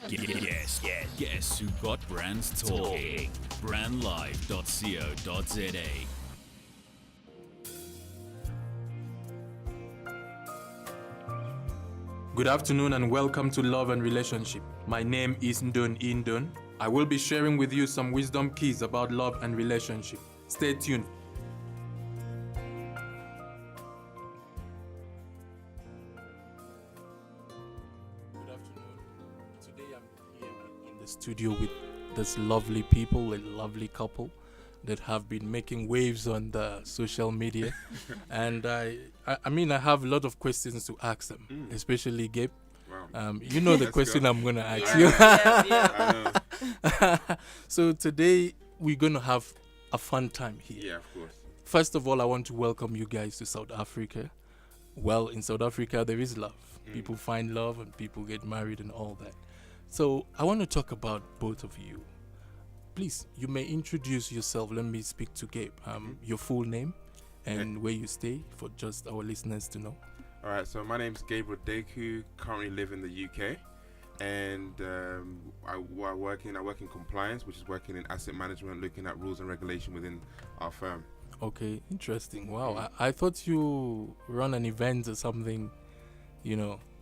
Guess who got brands talking? Brandlive.co.za. Good afternoon and welcome to Love and Relationship. My name is Ndun Indun. I will be sharing with you some wisdom keys about love and relationship. Stay tuned. Good afternoon. Today I'm here in the studio with this lovely people, a lovely couple that have been making waves on the social media. And I mean, I have a lot of questions to ask them, especially Gabe. Wow. You know the question I'm going to ask you. So today we're going to have a fun time here. Yeah, of course. First of all, I want to welcome you guys to South Africa. Well, in South Africa, there is love. People find love and people get married and all that. So I want to talk about both of you. Please, you may introduce yourself. Let me speak to Gabe. Your full name and where you stay for just our listeners to know. All right, so my name's Gabriel Deku, currently live in the UK. And I work in compliance, which is working in asset management, looking at rules and regulation within our firm. Okay, interesting. Wow, I thought you run an event or something,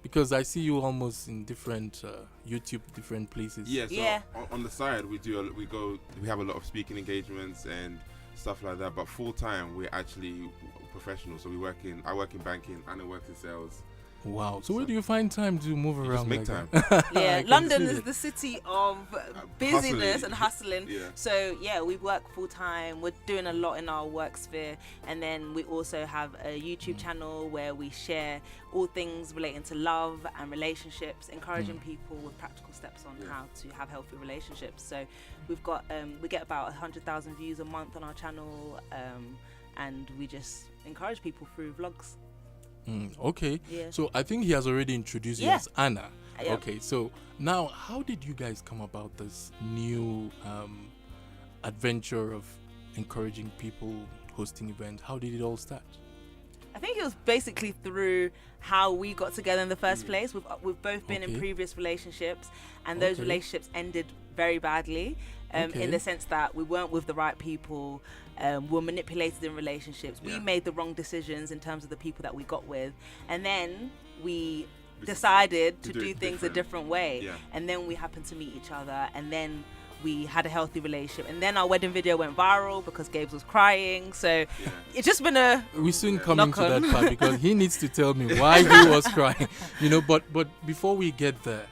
because I see you almost in different YouTube, different places. Yeah, so on the side we have a lot of speaking engagements and stuff like that. But full time we're actually professionals. So I work in banking, Anna works in sales. Wow. So where do you find time to move around? Just make time. Yeah, London is the city of busyness and hustling. Yeah. So we work full time. We're doing a lot in our work sphere, and then we also have a YouTube channel where we share all things relating to love and relationships, encouraging people with practical steps on how to have healthy relationships. So we've got we get about 100,000 views a month on our channel, and we just encourage people through vlogs. Okay. Yeah. So I think he has already introduced you as Anna. Yeah. Okay. So now, how did you guys come about this new adventure of encouraging people, hosting events? How did it all start? I think it was basically through how we got together in the first place. We've both been in previous relationships, and those relationships ended very badly, in the sense that we weren't with the right people. We're manipulated in relationships. We made the wrong decisions in terms of the people that we got with, and then we decided to do things a different way. Yeah. And then we happened to meet each other, and then we had a healthy relationship, and then our wedding video went viral because Gabes was crying. So it's just been we soon come into that part because he needs to tell me why he was crying. But before we get there,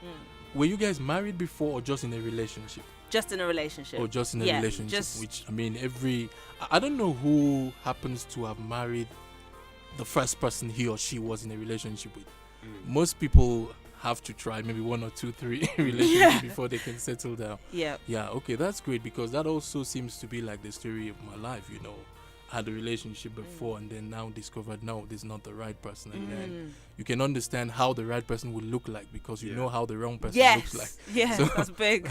were you guys married before or just in a relationship? Just in a relationship. Or just in a relationship, which I mean, I don't know who happens to have married the first person he or she was in a relationship with. Most people have to try maybe 1 or 2, 3 relationships before they can settle down. Yeah, okay, that's great, because that also seems to be like the story of my life. I had a relationship before and then now discovered no, this is not the right person, and then you can understand how the right person would look like because you know how the wrong person looks like. Yes, so, that's big.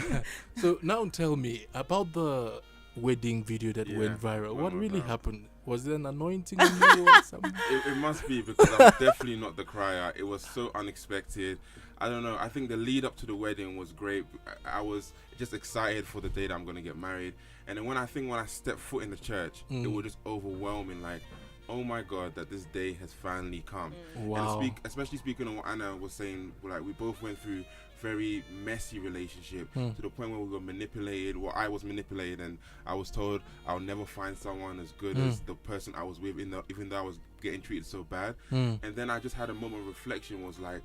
So now tell me about the wedding video that went viral. What really happened? Was there an anointing on you or something? It must be, because I'm definitely not the crier. It was so unexpected. I don't know. I think the lead up to the wedding was great. I was just excited for the day that I'm going to get married. And then when I stepped foot in the church, it was just overwhelming. Like, oh my God, that this day has finally come. Wow. And especially speaking on what Anna was saying, like we both went through very messy relationship to the point where we were manipulated. Well, I was manipulated, and I was told I'll never find someone as good as the person I was with, even though I was getting treated so bad. And then I just had a moment of reflection. Was like,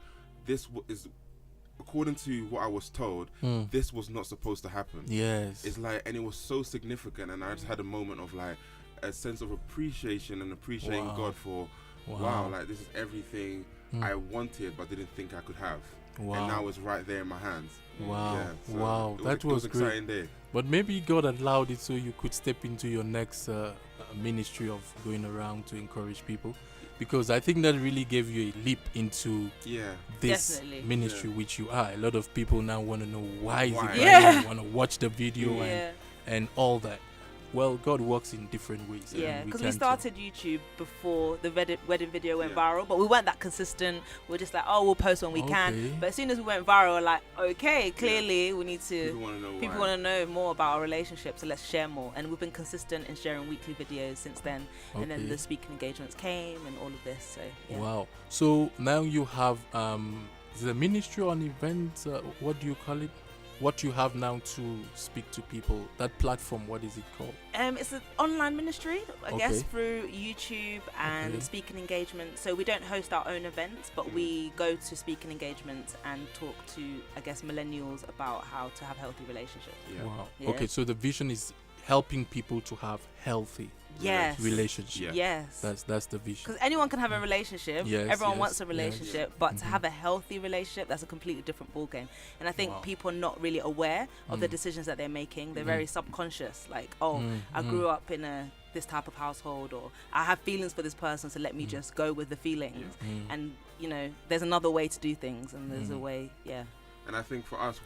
this is, according to what I was told, this was not supposed to happen. Yes. It's like, and it was so significant, and I just had a moment of like a sense of appreciation and appreciating God for wow, like this is everything I wanted but didn't think I could have. Wow. And now it's right there in my hands. Wow. Yeah, so wow. That was an great. exciting day. But maybe God allowed it so you could step into your next ministry of going around to encourage people. Because I think that really gave you a leap into this ministry, which you are. A lot of people now want to know why is it. Yeah. Want to watch the video and all that. well, God works in different ways. Yeah, because we can't started YouTube before the wedding video went viral, but we weren't that consistent. We were just like, oh, we'll post when we can. But as soon as we went viral, we're like, okay, clearly we need to. People want to know more about our relationship, so let's share more. And we've been consistent in sharing weekly videos since then. And then the speaking engagements came and all of this. So yeah. Wow. So now you have is it a ministry or an event? What do you call it? What you have now to speak to people, that platform, what is it called? It's an online ministry, I guess, through YouTube and speaking engagements. So we don't host our own events, but we go to speaking engagements and talk to, I guess, millennials about how to have healthy relationships. Yeah. Wow. Yeah. Okay, so the vision is helping people to have healthy relationship. Yes. That's the vision. Because anyone can have a relationship. Everyone wants a relationship, but to have a healthy relationship, that's a completely different ballgame. And I think people are not really aware of the decisions that they're making. They're very subconscious. Like, I grew up in this type of household, or I have feelings for this person, so let me just go with the feelings. And there's another way to do things, and there's a way. And I think for us,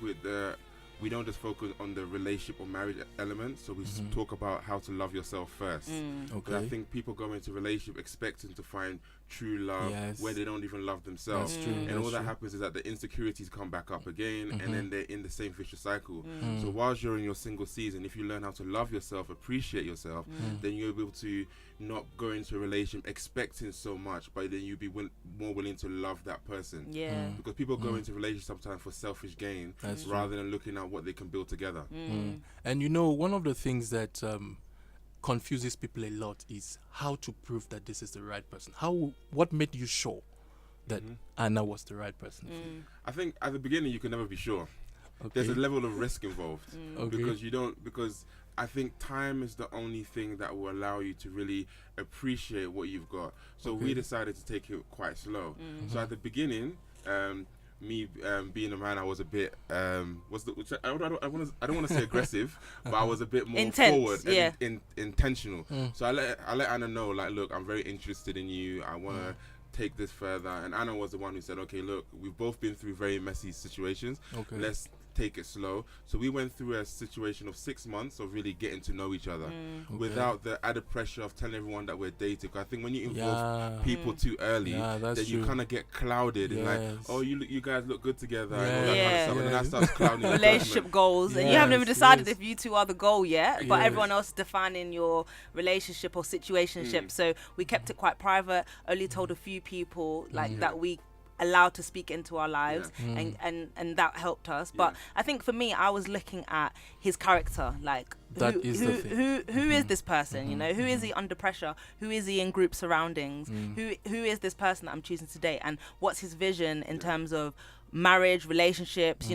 we don't just focus on the relationship or marriage element, so we talk about how to love yourself first. Okay. I think people go into a relationship expecting to find true love where they don't even love themselves. That's true. And all that happens is that the insecurities come back up again, and then they're in the same vicious cycle. So whilst you're in your single season, if you learn how to love yourself, appreciate yourself, then you're able to not go into a relationship expecting so much, but then you'll be more willing to love that person. Because people go into relationships sometimes for selfish gain rather than looking at what they can build together. And one of the things that confuses people a lot is how to prove that this is the right person. What made you sure that Anna was the right person for you? I think at the beginning you can never be sure. There's a level of risk involved because I think time is the only thing that will allow you to really appreciate what you've got. So we decided to take it quite slow. So at the beginning, me being a man, I was a bit I don't want to say aggressive, but I was a bit more intense, forward and intentional. So I let Anna know, like, look, I'm very interested in you. I want to take this further. And Anna was the one who said, okay, look, we've both been through very messy situations. Let's take it slow. So we went through a situation of 6 months of really getting to know each other without the added pressure of telling everyone that we're dating. I think when you involve people too early, then you kind of get clouded and like, oh, you guys look good together and all that kind of stuff. And then that starts clouding relationship goals, and you haven't even decided if you two are the goal yet, but everyone else is defining your relationship or situationship. So we kept it quite private, only told a few people that we allowed to speak into our lives, and that helped us. But I think for me, I was looking at his character, like who is this person? Who is he under pressure? Who is he in group surroundings? Who is this person that I'm choosing to date? And what's his vision in terms of marriage, relationships?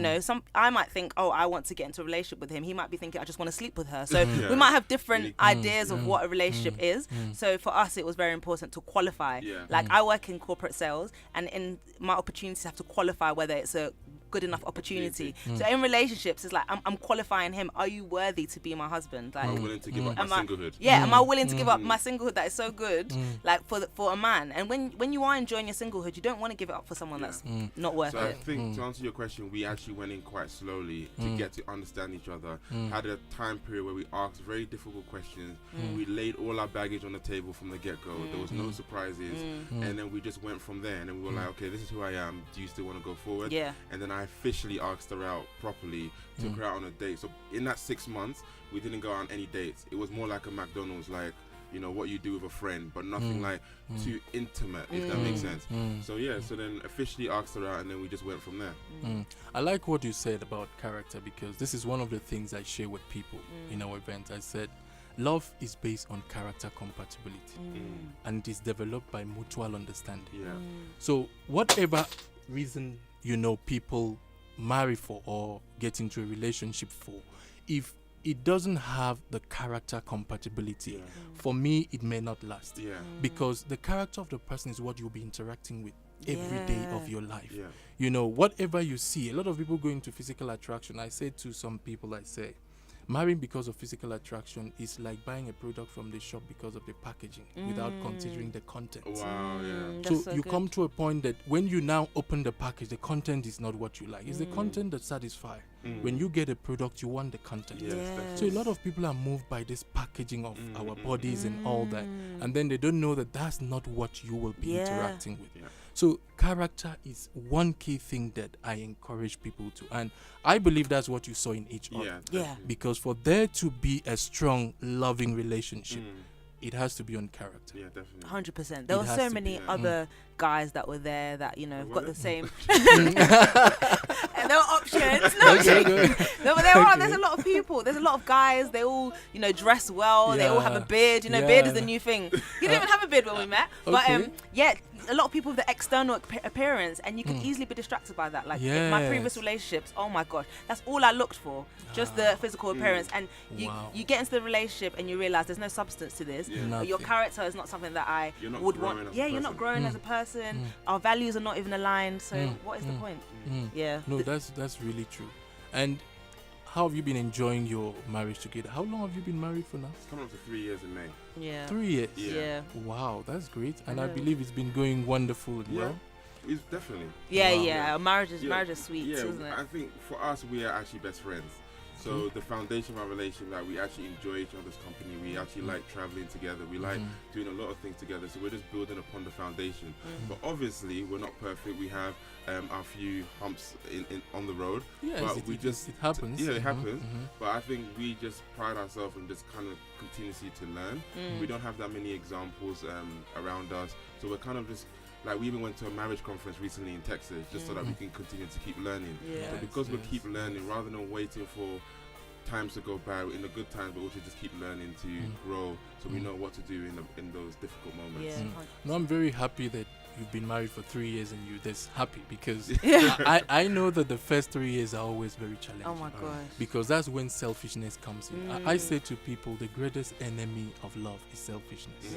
I might think, oh, I want to get into a relationship with him. He might be thinking, I just want to sleep with her. So we might have different ideas of what a relationship is. So for us, it was very important to qualify. Like I work in corporate sales, and in my opportunities I have to qualify whether it's a good enough opportunity. So in relationships, it's like I'm qualifying him. Are you worthy to be my husband? Like, am I willing to give up my singlehood? Am I willing to give up my singlehood that is so good, like for a man? And when you are enjoying your singlehood, you don't want to give it up for someone that's not worth it. So I think to answer your question, we actually went in quite slowly to get to understand each other. Had a time period where we asked very difficult questions. We laid all our baggage on the table from the get-go. There was no surprises, and then we just went from there. And then we were like, okay, this is who I am. Do you still want to go forward? And then I officially asked her out properly, took her out on a date. So in that 6 months, we didn't go on any dates. It was more like a McDonald's, like, what you do with a friend, but nothing like too intimate, if that makes sense. So so then officially asked her out, and then we just went from there. I like what you said about character, because this is one of the things I share with people in our events. I said, love is based on character compatibility, and it is developed by mutual understanding. So whatever reason people marry for or get into a relationship for, if it doesn't have the character compatibility, for me it may not last, because the character of the person is what you'll be interacting with every day of your life. Whatever you see, a lot of people go into physical attraction. I say to some people, I say, marrying because of physical attraction is like buying a product from the shop because of the packaging without considering the content. Wow, yeah. So you come to a point that when you now open the package, the content is not what you like. It's the content that satisfies. When you get a product, you want the content. Yes. So a lot of people are moved by this packaging of our bodies and all that. And then they don't know that that's not what you will be interacting with. Yeah. So character is one key thing that I encourage people to. And I believe that's what you saw in each other. Yeah. Because for there to be a strong, loving relationship, it has to be on character. Yeah, definitely. 100%. There were so many other guys that were there that, have got the same. And there were options. There's a lot of people. There's a lot of guys. They all, dress well. They all have a beard. Beard is the new thing. You didn't even have a beard when we met. But, a lot of people with the external appearance, and you can easily be distracted by that. Like in my previous relationships, oh my gosh, that's all I looked for, just the physical appearance. And you get into the relationship and you realize there's no substance to this. Your character is not something that I would want. You're not growing as a person. Our values are not even aligned. So what is the point? Yeah. No, that's really true. And how have you been enjoying your marriage together? How long have you been married for now? It's coming up to 3 years in May. Yeah. 3 years? Yeah. Wow, that's great. And I believe it's been going wonderful as well. It's definitely. Yeah. Marriage is sweet, isn't it? I think for us, we are actually best friends. So the foundation of our relationship, like we actually enjoy each other's company. We actually like traveling together. We like doing a lot of things together. So we're just building upon the foundation. But obviously, we're not perfect. We have our few humps on the road. Yeah, but it happens. Yeah, it happens. But I think we just pride ourselves in just kind of continuously to learn. We don't have that many examples around us. So we're kind of just like, we even went to a marriage conference recently in Texas just so that we can continue to keep learning. So because we keep learning, rather than waiting for times to go by in the good times, but also just keep learning to grow, so we know what to do in those difficult moments. No, I'm very happy that you've been married for 3 years and you're this happy, because I know that the first 3 years are always very challenging. Oh my gosh. Because that's when selfishness comes in. I say to people, the greatest enemy of love is selfishness.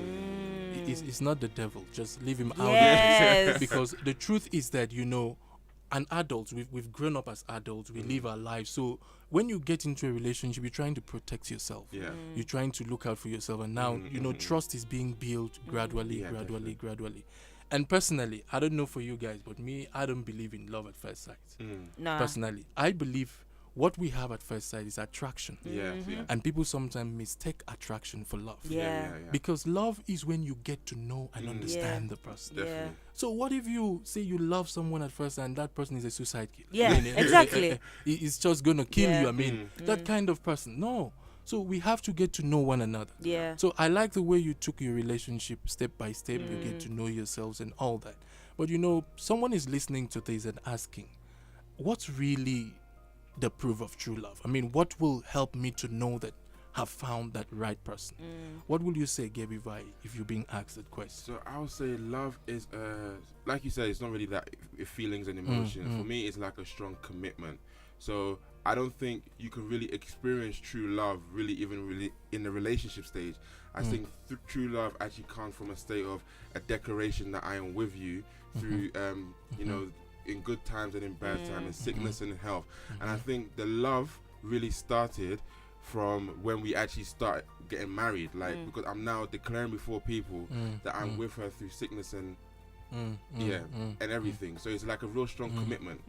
It's not the devil. Just leave him out. Because the truth is that, an adult, we've grown up as adults, we live our lives. So when you get into a relationship, you're trying to protect yourself. You're trying to look out for yourself. And now, trust is being built gradually. And personally, I don't know for you guys, but me, I don't believe in love at first sight. No. Personally, I believe what we have at first sight is attraction. And people sometimes mistake attraction for love. Because love is when you get to know and understand the person. Definitely. So what if you say you love someone at first and that person is a suicide killer? Yeah, exactly. It's just going to kill you. That kind of person. No. So we have to get to know one another. So I like the way you took your relationship step by step. You get to know yourselves and all that. But someone is listening to this and asking, what's really the proof of true love? I mean, what will help me to know that I've found that right person? What will you say, Gabe, if you're being asked that question? So I would say love is, like you said, it's not really that feelings and emotions. For me, it's like a strong commitment. So I don't think you can really experience true love really in the relationship stage. I think true love actually comes from a state of a declaration that I am with you through, in good times and in bad times, in sickness and in health. And I think the love really started from when we actually started getting married, because I'm now declaring before people that I'm with her through sickness and and everything. So it's like a real strong commitment.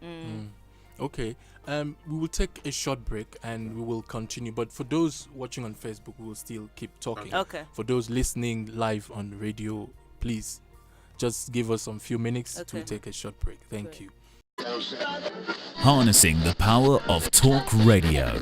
Okay, we will take a short break and we will continue. But for those watching on Facebook, we will still keep talking. Okay. For those listening live on radio, please just give us some few minutes to take a short break. Thank you. Harnessing the power of talk radio.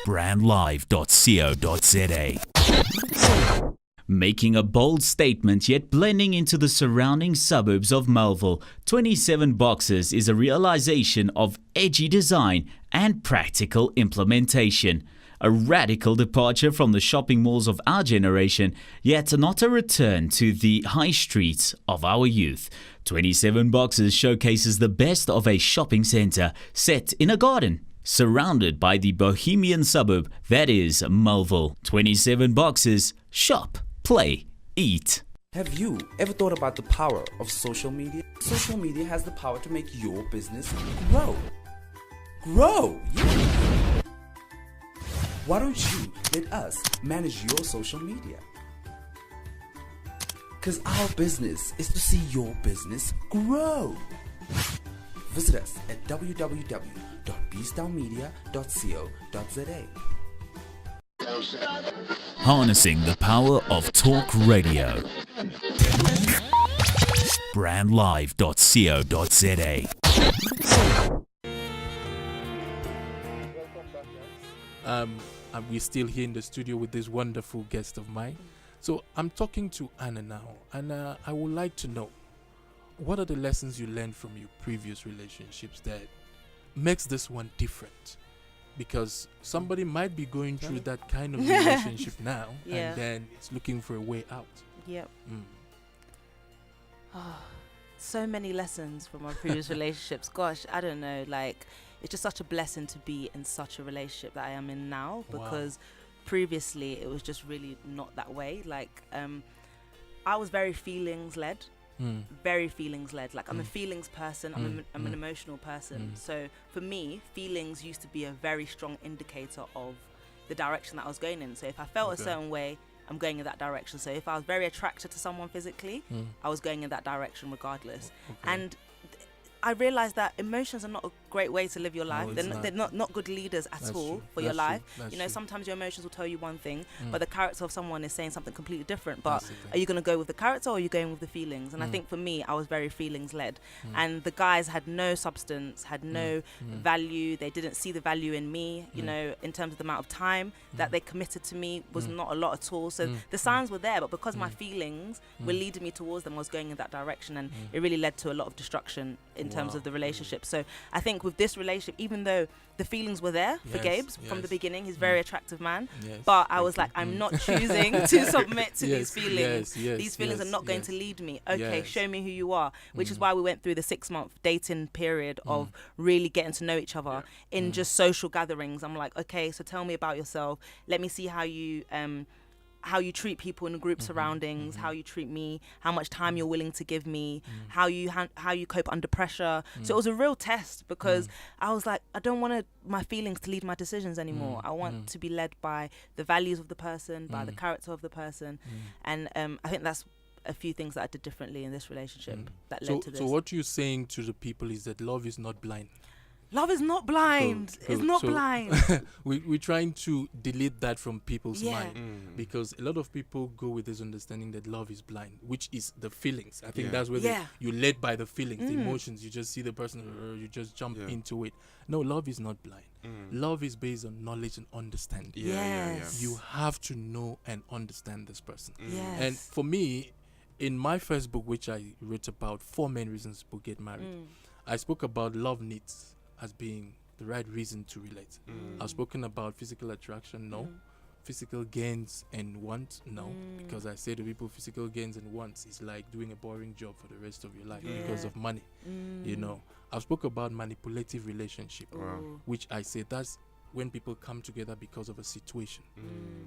brandlive.co.za. Making a bold statement yet blending into the surrounding suburbs of Melville, 27 Boxes is a realization of edgy design and practical implementation. A radical departure from the shopping malls of our generation, yet not a return to the high streets of our youth. 27 Boxes showcases the best of a shopping centre set in a garden, surrounded by the bohemian suburb that is Melville. 27 Boxes, shop, play, eat. Have you ever thought about the power of social media? Social media has the power to make your business grow. Yeah. Why don't you let us manage your social media? Because our business is to see your business grow. Visit us at www.bstownmedia.co.za. Harnessing the power of talk radio. brandlive.co.za. We're still here in the studio with this wonderful guest of mine. So I'm talking to Anna now. Anna, I would like to know, what are the lessons you learned from your previous relationships that makes this one different? Because somebody might be going through that kind of relationship now, and then it's looking for a way out. Yep. So many lessons from our previous relationships. Gosh, I don't know. Like, it's just such a blessing to be in such a relationship that I am in now, because previously it was just really not that way. Like, I was very feelings led. Very feelings led. Like, I'm a feelings person. I'm an emotional person. So for me, feelings used to be a very strong indicator of the direction that I was going in. So if I felt a certain way, I'm going in that direction. So if I was very attracted to someone physically, I was going in that direction regardless. And I realized that emotions are not a great way to live your life. They're not good leaders at all for your life. You know, sometimes your emotions will tell you one thing, but the character of someone is saying something completely different. But are you going to go with the character, or are you going with the feelings? And I think for me, I was very feelings led. And the guys had no substance, had no value. They didn't see the value in me, you know, in terms of the amount of time that they committed to me was not a lot at all. So the signs were there, but because my feelings were leading me towards them, I was going in that direction. And it really led to a lot of destruction in terms of the relationship. So I think with this relationship, even though the feelings were there for Gabes from the beginning, he's a very attractive man, but I was like, I'm not choosing to submit to these feelings. These feelings are not going to lead me. Okay, show me who you are, which is why we went through the 6-month dating period of really getting to know each other in just social gatherings. I'm like, okay, so tell me about yourself. Let me see how you treat people in group surroundings, how you treat me, how much time you're willing to give me, how you cope under pressure. So it was a real test, because I was like, I don't want my feelings to lead my decisions anymore. I want to be led by the values of the person, by the character of the person. And I think that's a few things that I did differently in this relationship that led to this. So what you're saying to the people is that love is not blind. Love is not blind. It's not blind. We're trying to delete that from people's mind, because a lot of people go with this understanding that love is blind, which is the feelings. I think that's where you're led by the feelings, the emotions. You just see the person, you just jump into it. No, love is not blind. Love is based on knowledge and understanding. You have to know and understand this person. And for me, in my first book, which I wrote about 4 main reasons people get married, I spoke about love needs as being the right reason to relate. I've spoken about physical attraction, no. Physical gains and wants, no. Because I say to people, physical gains and wants is like doing a boring job for the rest of your life because of money. You know, I've spoke about manipulative relationship, which I say that's when people come together because of a situation.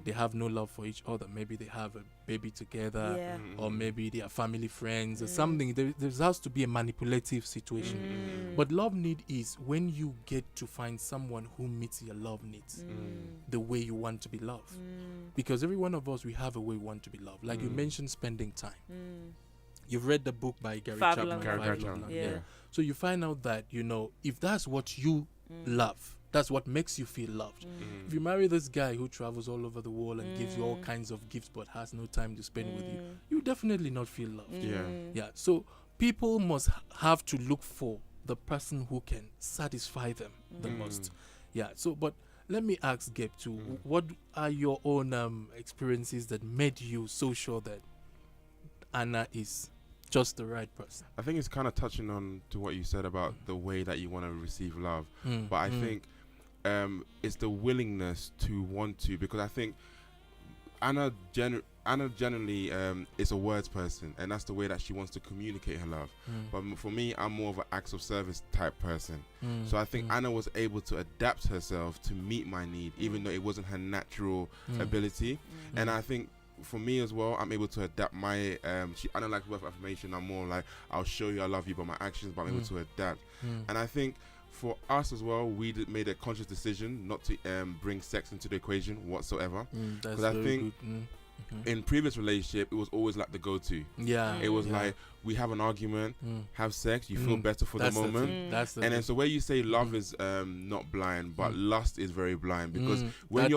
They have no love for each other. Maybe they have a baby together, or maybe they are family friends or something. There has to be a manipulative situation. But love need is when you get to find someone who meets your love needs the way you want to be loved. Because every one of us, we have a way we want to be loved. Like you mentioned, spending time. You've read the book by Gary Chapman. So you find out that, you know, if that's what you love, that's what makes you feel loved. If you marry this guy who travels all over the world and gives you all kinds of gifts but has no time to spend with you, you definitely not feel loved. So people must have to look for the person who can satisfy them the most. So but let me ask Gabe too, what are your own experiences that made you so sure that Anna is just the right person? I think it's kind of touching on to what you said about the way that you want to receive love, but I think it's the willingness to want to, because I think Anna generally is a words person, and that's the way that she wants to communicate her love. But for me, I'm more of an acts of service type person. So I think Anna was able to adapt herself to meet my need, even though it wasn't her natural ability. And I think for me as well, I'm able to adapt my Anna likes word of affirmation. I'm more like, I'll show you I love you by my actions, but I'm able to adapt. And I think for us as well, we made a conscious decision not to bring sex into the equation whatsoever. That's I very think good. in previous relationship, it was always like the go-to. Yeah. It was like, we have an argument, have sex, you feel better for the moment. That's the and then so where you say love is not blind, but lust is very blind, because when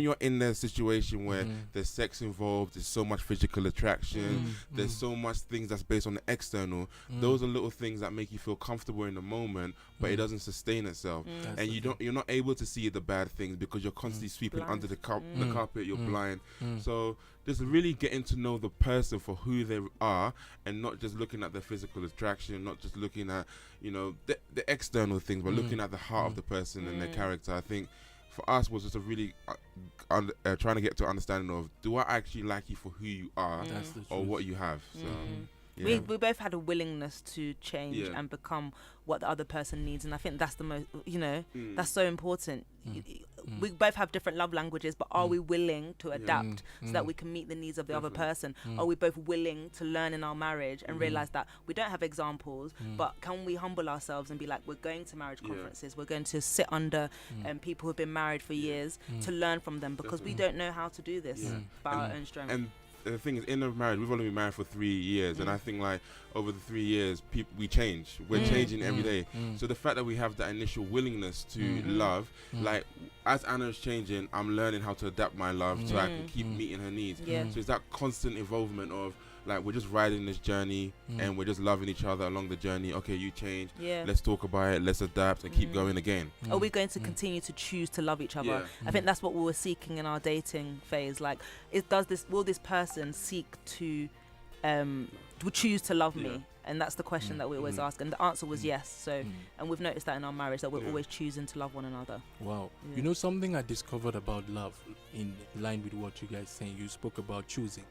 you're in a situation where there's sex involved, there's so much physical attraction, there's so much things that's based on the external. Those are little things that make you feel comfortable in the moment, but it doesn't sustain itself. And you're not able to see the bad things because you're constantly sweeping under the carpet. You're blind. So just really getting to know the person for who they are, and not just looking at their physical attraction, not just looking at the external things, but looking at the heart of the person and their character. I think for us was just a really trying to get to understanding of, do I actually like you for who you are or what you have? So we both had a willingness to change and become what the other person needs, and I think that's the most, that's so important. We both have different love languages, but are we willing to adapt so that we can meet the needs of the other person? Are we both willing to learn in our marriage and realize that we don't have examples, but can we humble ourselves and be like, we're going to marriage conferences, we're going to sit under people who've been married for years to learn from them, because we don't know how to do this by our own strength. And the thing is, in a marriage, we've only been married for 3 years, and I think like over the 3 years, we change. We're changing every day. So the fact that we have that initial willingness to love, like as Anna's changing, I'm learning how to adapt my love so I can keep meeting her needs. So it's that constant involvement of, like, we're just riding this journey and we're just loving each other along the journey. Okay, you change. Let's talk about it. Let's adapt and keep going again. Are we going to continue to choose to love each other? I think that's what we were seeking in our dating phase. Like, will this person seek to choose to love me? And that's the question that we always ask, and the answer was yes. So, and we've noticed that in our marriage, that we're always choosing to love one another. Wow. You know, something I discovered about love, in line with what you guys saying, you spoke about choosing,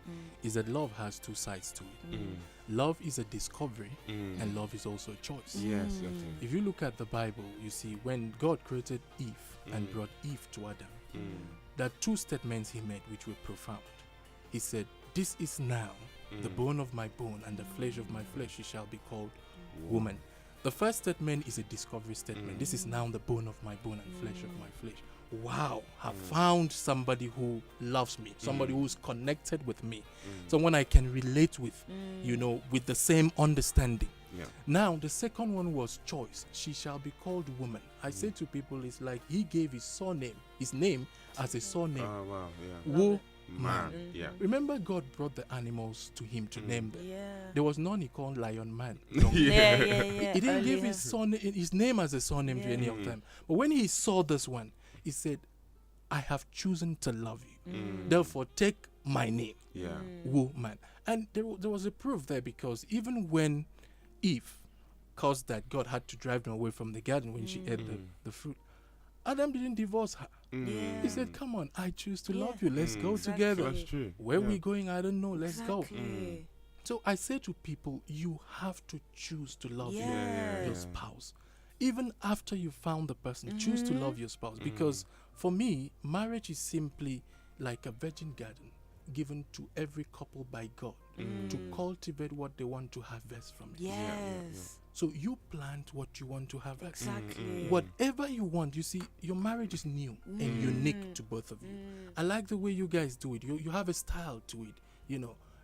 is that love has two sides to it. Love is a discovery, and love is also a choice. Yes. If you look at the Bible, you see when God created Eve and brought Eve to Adam, there are two statements he made which were profound. He said, "This is now the bone of my bone and the flesh of my flesh, she shall be called woman." The first statement is a discovery statement. This is now the bone of my bone and flesh of my flesh. Wow, I found somebody who loves me, somebody who's connected with me, someone I can relate with, with the same understanding. Now, the second one was choice. She shall be called woman. I say to people, it's like he gave his name as a surname. Oh, wow, Man. Remember, God brought the animals to him to name them. There was none he called Lion Man. He didn't give his name as a surname to any of them. But when he saw this one, he said, "I have chosen to love you. Therefore, take my name, woman." And there was a proof there, because even when Eve caused that God had to drive them away from the garden when she ate the fruit, Adam didn't divorce her. He said, "Come on, I choose to love you. Let's go together." That's true. Where we going, I don't know. Let's go. So I say to people, you have to choose to love your spouse. Even after you found the person, choose to love your spouse. Because for me, marriage is simply like a virgin garden given to every couple by God to cultivate what they want to harvest from it. So you plant what you want to harvest. Whatever you want, you see, your marriage is new and unique to both of you. I like the way you guys do it. You have a style to it.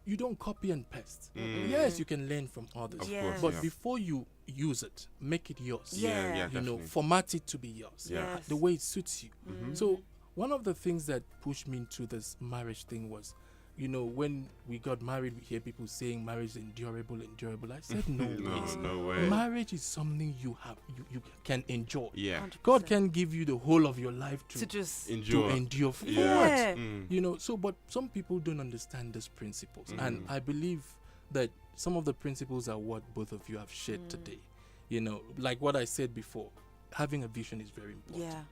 You don't copy and paste. Yes, you can learn from others. But before you use it, make it yours. Format it to be yours. The way it suits you. So one of the things that pushed me into this marriage thing was, when we got married, we hear people saying marriage is endurable. I said, no way. Marriage is something you can enjoy. God can give you the whole of your life to just endure for what? So, but some people don't understand these principles. And I believe that some of the principles are what both of you have shared today. Like what I said before, having a vision is very important.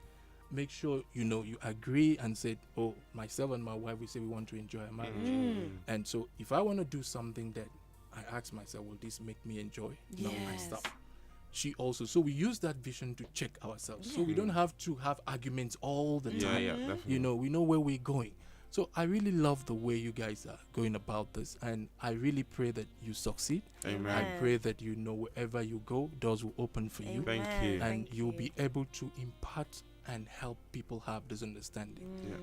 Make sure you agree and said, "Oh, myself and my wife, we say we want to enjoy our marriage." And so if I want to do something that I ask myself, will this make me enjoy my stuff? She also. So we use that vision to check ourselves. So we don't have to have arguments all the time. Definitely. We know where we're going. So I really love the way you guys are going about this, and I really pray that you succeed. Amen. I pray that wherever you go, doors will open for you, Thank you. and you'll be able to impart and help people have this understanding. Yeah.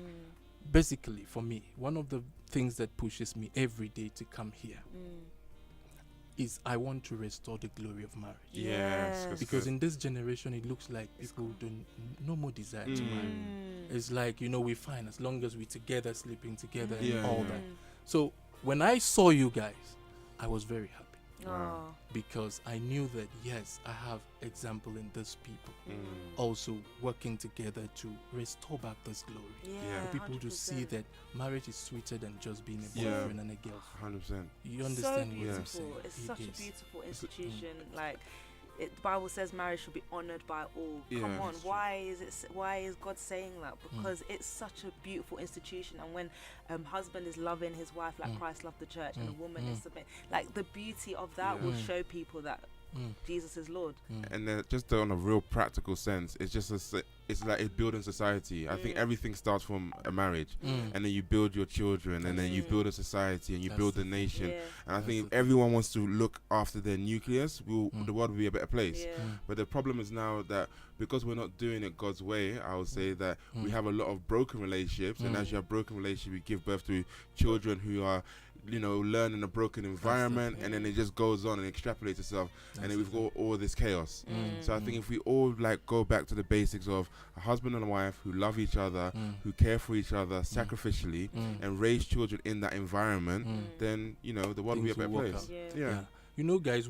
Basically, for me, one of the things that pushes me every day to come here is I want to restore the glory of marriage. Yes. Because in this generation, it looks like people don't no more desire to marry. It's like, we're fine as long as we're together, sleeping together, and all that. So when I saw you guys, I was very happy. Wow. Because I knew that, yes, I have example in these people also working together to restore back this glory. Yeah. For people 100%. to see that marriage is sweeter than just being a boyfriend and a girlfriend. 100%. You understand So what I'm beautiful. saying? It's It such a is. beautiful institution. Like, the Bible says marriage should be honored by all. Yeah, Come on, that's true. why is God saying that? Because it's such a beautiful institution, and when husband is loving his wife like Christ loved the church, and the woman is submitting, like, the beauty of that will show people that Jesus is Lord. And then just on a real practical sense, it's just it's like it's building society. I think everything starts from a marriage, and then you build your children, and then you build a society, and you build the nation. Yeah. And I think if everyone wants to look after their nucleus, the world will be a better place. Yeah. But the problem is now that because we're not doing it God's way, I would say that we have a lot of broken relationships, and as you have broken relationships, we give birth to children who are learn in a broken environment, and then it just goes on and extrapolates itself, and then we've got all this chaos. So I think if we all go back to the basics of a husband and a wife who love each other, who care for each other sacrificially, and raise children in that environment, then the world will be a Things better will work place. out. Yeah. Guys,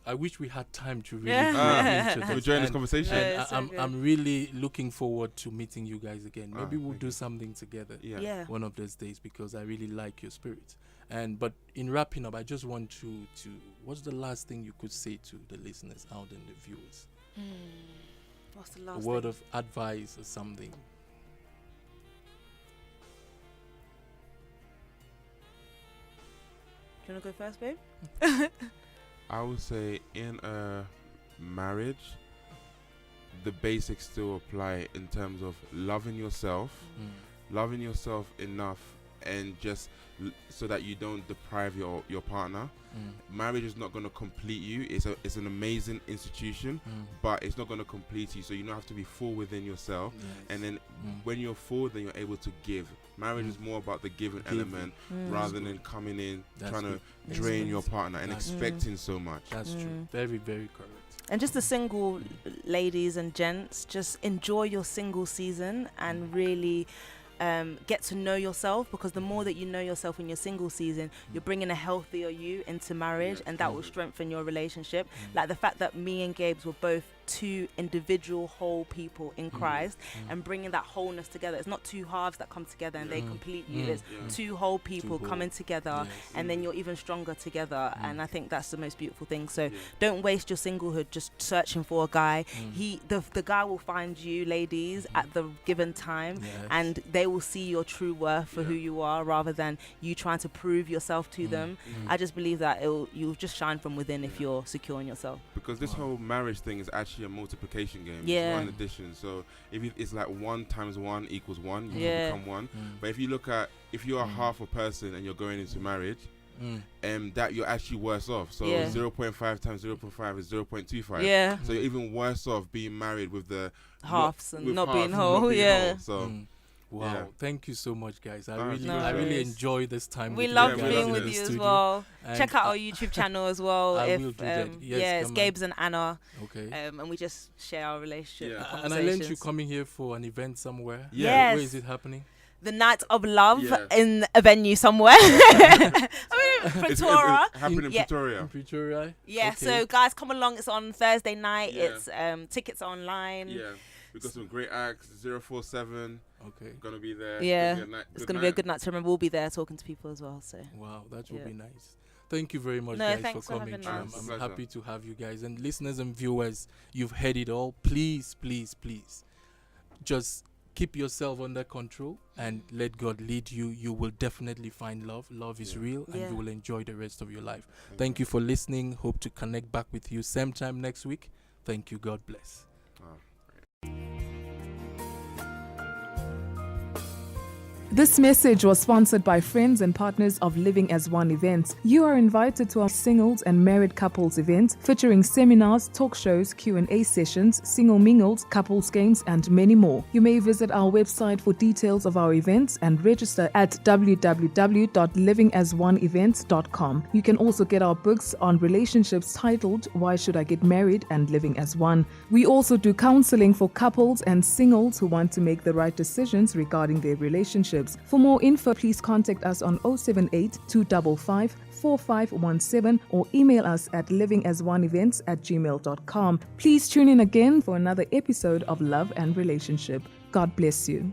I wish we had time to really Yeah. into We're this. enjoying this And- conversation. and it's so good. I'm really looking forward to meeting you guys again. Maybe we'll thank do you. something together Yeah. one of those days, because I really like your spirit. But in wrapping up, I just want to what's the last thing you could say to the listeners out and the viewers? What's the A last word thing? of advice or something. Do you want to go first, babe? I would say in a marriage, the basics still apply in terms of loving yourself enough, and just so that you don't deprive your partner. Marriage is not going to complete you. It's an amazing institution, but it's not going to complete you. So you don't have to be full within yourself. Yes. And then when you're full, then you're able to give. Marriage is more about the giving element rather than coming in trying to drain your partner and expecting so much. That's true. Very, very correct. And just the single ladies and gents, just enjoy your single season and really get to know yourself, because the more that you know yourself in your single season, you're bringing a healthier you into marriage, and that will strengthen your relationship. Like the fact that me and Gabes were both two individual whole people in Christ, and bringing that wholeness together. It's not two halves that come together and they complete you. It's two whole people coming together, and then you're even stronger together. And I think that's the most beautiful thing. So don't waste your singlehood just searching for a guy. The guy will find you, ladies, at the given time, and they will see your true worth for who you are, rather than you trying to prove yourself to them. I just believe that you'll just shine from within if you're secure in yourself. Because this whole marriage thing is actually a multiplication game. Yeah. It's not an addition. So it's like 1 times 1 equals 1. You Yeah. can become 1. But if you look at, if you are half a person and you're going into marriage, that you're actually worse off. So 0.5 times 0.5 is 0.25. Yeah. So you're even worse off being married with the Halves and with not half being and whole. not being Yeah. whole. So Wow, Yeah. thank you so much, guys. I No really worries. enjoy this time. We with love you guys being in with the you as studio. well. And Check out our YouTube channel as well. I if will do that. Yes, it's come on. Gabes and Anna, Okay. and we just share our relationship. Yeah. And I learned you conversations. coming here for an event somewhere. Yeah. Where Yes. is it happening? The Night of Love Yeah. in a venue somewhere. I mean, it's Pretoria. happening in Yeah. Pretoria. In Pretoria? Yeah, Okay. so guys, come along. It's on Thursday night. Yeah. It's tickets are online. Yeah. We got some great acts. 047 Okay. gonna be there. Yeah. Gonna be a It's gonna be a good night to remember. We'll be there talking to people as well. So Wow, that would Yeah. be nice. Thank you very much, No, guys, thanks for for coming. having I'm, us. I'm Pleasure. happy to have you guys. And listeners and viewers, you've heard it all. Please, please, please, just keep yourself under control and let God lead you. You will definitely find love. Love is Yeah. real, and Yeah. you will enjoy the rest of your life. Thank you for listening. Hope to connect back with you same time next week. Thank you. God bless. Oh. This message was sponsored by friends and partners of Living as One events. You are invited to our singles and married couples event featuring seminars, talk shows, Q&A sessions, single mingles, couples games and many more. You may visit our website for details of our events and register at www.livingasOneevents.com. You can also get our books on relationships titled Why Should I Get Married and Living as One. We also do counseling for couples and singles who want to make the right decisions regarding their relationships. For more info, please contact us on 078 255 4517 or email us at livingasoneevents@gmail.com. Please tune in again for another episode of Love and Relationship. God bless you.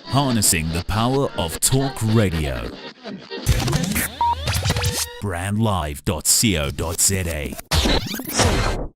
Harnessing the power of talk radio. brandlive.co.za